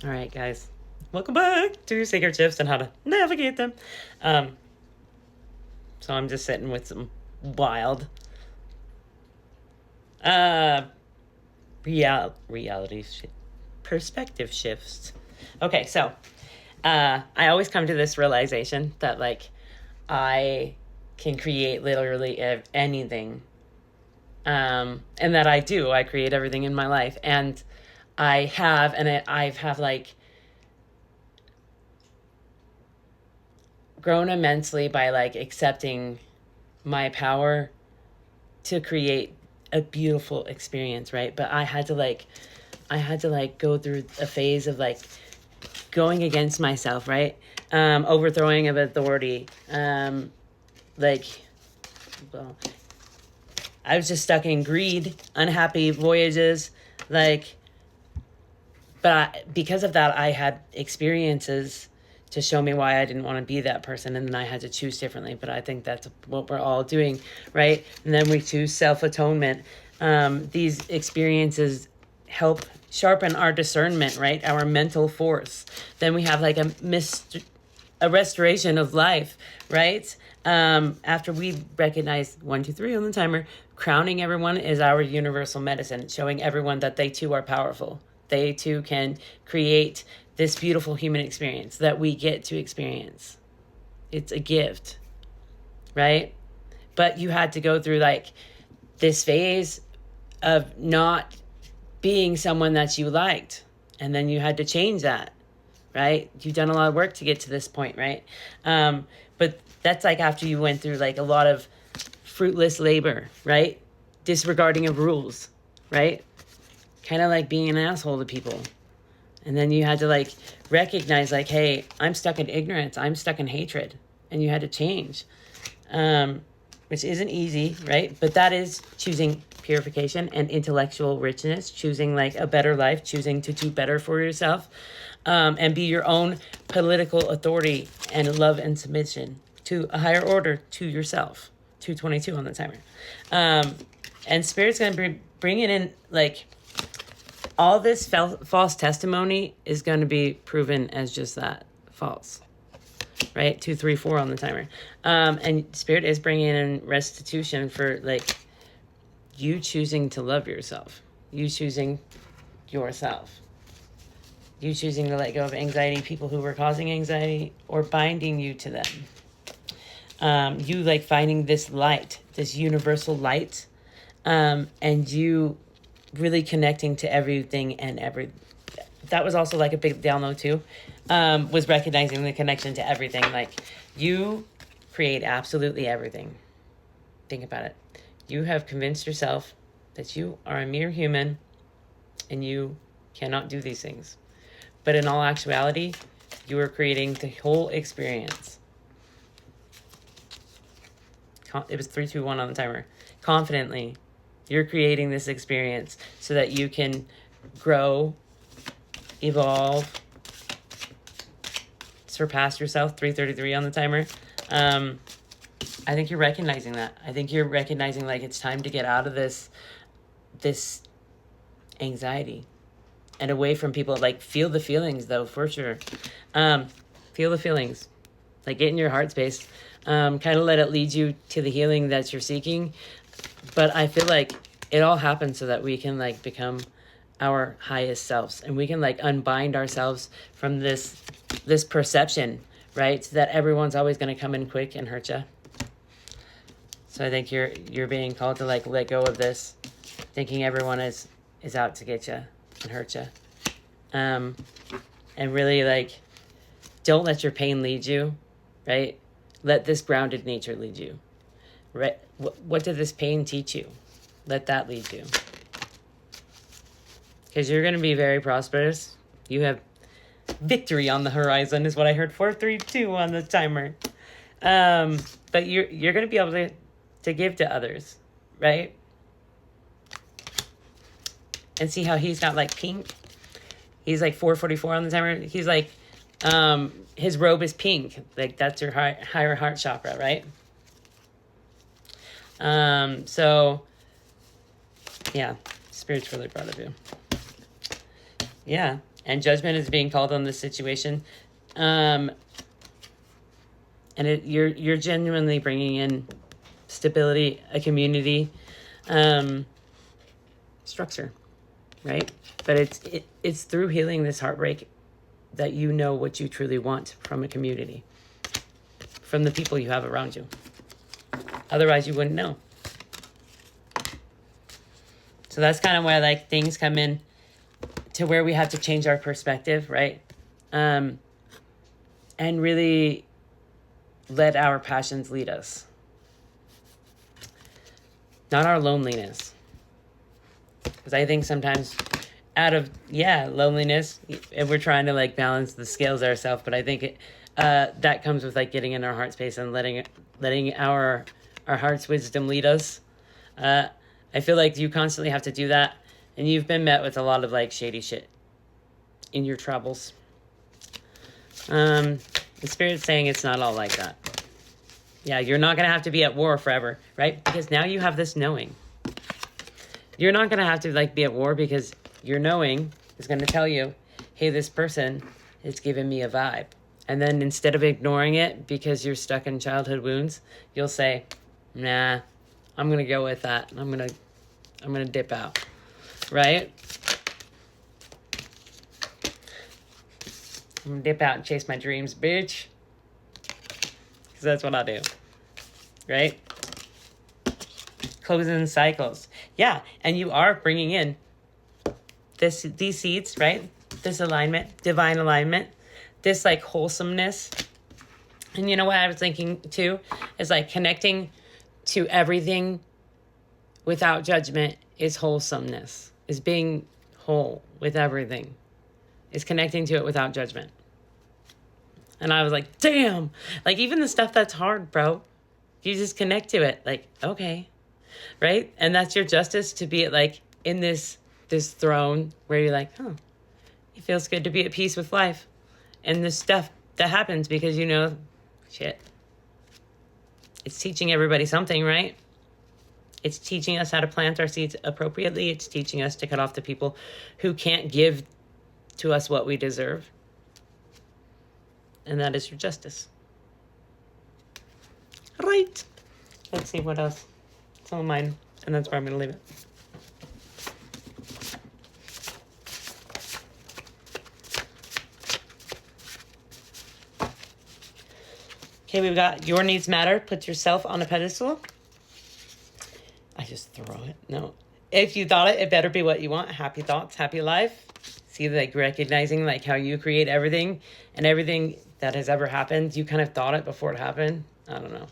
All right, guys. Welcome back to Sacred Shifts and how to navigate them. So I'm just sitting with some wild reality perspective shifts. Okay, so I always come to this realization that like I can create literally anything. And that I create everything in my life. And I've have like grown immensely by like accepting my power to create a beautiful experience, right? But I had to go through a phase of like going against myself, right? Overthrowing of authority. Like, well, I was just stuck in greed, unhappy voyages, like, but because of that, I had experiences to show me why I didn't want to be that person, and then I had to choose differently. But I think that's what we're all doing, right? And then we choose self-atonement. These experiences help sharpen our discernment, right? Our mental force. Then we have like a restoration of life, right? After we recognize 1, 2, 3 on the timer, crowning everyone is our universal medicine, showing everyone that they too are powerful. They too can create this beautiful human experience that we get to experience. It's a gift, right? But you had to go through like this phase of not being someone that you liked. And then you had to change that, right? You've done a lot of work to get to this point, right? But that's like after you went through like a lot of fruitless labor, right? Disregarding of rules, right? Kind of like being an asshole to people. And then you had to like recognize like, hey, I'm stuck in ignorance. I'm stuck in hatred. And you had to change, which isn't easy, right? But that is choosing purification and intellectual richness, choosing like a better life, choosing to do better for yourself, and be your own political authority and love and submission to a higher order, to yourself. 222 on the timer. And Spirit's going to bring it in like all this false testimony is going to be proven as just that, false, right? 2, 3, 4 on the timer. And Spirit is bringing in restitution for like you choosing to love yourself, you choosing yourself, you choosing to let go of anxiety, people who were causing anxiety or binding you to them. You like finding this light, this universal light, and you really connecting to everything and that was also like a big download too, was recognizing the connection to everything. Like you create absolutely everything. Think about it. You have convinced yourself that you are a mere human and you cannot do these things. But in all actuality, you are creating the whole experience. It was 3, 2, 1 on the timer. Confidently, you're creating this experience so that you can grow, evolve, surpass yourself. 333 on the timer. I think you're recognizing that. I think you're recognizing like it's time to get out of this anxiety and away from people. Like feel the feelings though, for sure. Feel the feelings. Like get in your heart space. Kind of let it lead you to the healing that you're seeking. But I feel like it all happens so that we can like become our highest selves, and we can like unbind ourselves from this perception, right? So that everyone's always going to come in quick and hurt you. So I think you're being called to like let go of this, thinking everyone is out to get you and hurt you, and really like don't let your pain lead you, right? Let this grounded nature lead you. Right? What did this pain teach you? Let that lead you. Because you're going to be very prosperous. You have victory on the horizon is what I heard. 432 on the timer. But you're going to be able to give to others, right? And see how he's got like pink. He's like 444 on the timer. He's like, his robe is pink. Like that's your higher heart chakra, right? So yeah, Spirit's really proud of you. Yeah. and judgment is being called on this situation. And you're genuinely bringing in stability, a community, structure, right? But it's through healing this heartbreak that you know what you truly want from a community, from the people you have around you. Otherwise, you wouldn't know. So that's kind of where like things come in to where we have to change our perspective, right? And really let our passions lead us. Not our loneliness. Because I think sometimes out of, loneliness, and we're trying to like balance the scales ourselves, but I think that comes with like getting in our heart space and letting our heart's wisdom lead us. I feel like you constantly have to do that, and you've been met with a lot of like shady shit in your travels. The Spirit's saying it's not all like that. Yeah, you're not going to have to be at war forever, right? Because now you have this knowing. You're not going to have to like be at war because your knowing is going to tell you, hey, this person is giving me a vibe. And then instead of ignoring it because you're stuck in childhood wounds, you'll say, nah, I'm going to go with that. I'm going to dip out, right? I'm going to dip out and chase my dreams, bitch. Because that's what I do, right? Closing cycles. Yeah, and you are bringing in these seeds, right? This alignment, divine alignment, this like wholesomeness. And you know what I was thinking too? Is like connecting to everything without judgment is wholesomeness, is being whole with everything, is connecting to it without judgment. And I was like, damn, like even the stuff that's hard, bro, you just connect to it. Like, okay, right? And that's your justice, to be like in this throne where you're like, oh, it feels good to be at peace with life. And this stuff that happens because you know, shit, it's teaching everybody something, right? It's teaching us how to plant our seeds appropriately. It's teaching us to cut off the people who can't give to us what we deserve. And that is your justice. Right. Let's see what else. Some of mine. And that's where I'm going to leave it. Okay, we've got your needs matter. Put yourself on a pedestal. I just throw it. No. If you thought it, it better be what you want. Happy thoughts, happy life. See, like recognizing like how you create everything, and everything that has ever happened, you kind of thought it before it happened. I don't know.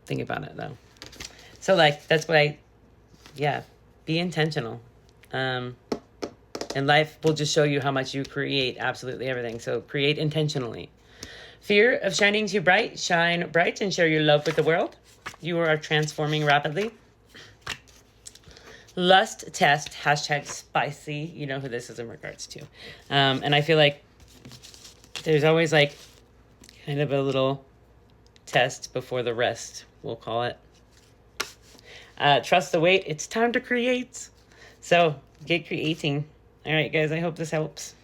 Think about it though. So like, that's what be intentional. And life will just show you how much you create absolutely everything. So create intentionally. Fear of shining too bright, shine bright and share your love with the world. You are transforming rapidly. Lust test, #spicy. You know who this is in regards to. And I feel like there's always like kind of a little test before the rest, we'll call it. Trust the wait. It's time to create. So get creating. All right, guys, I hope this helps.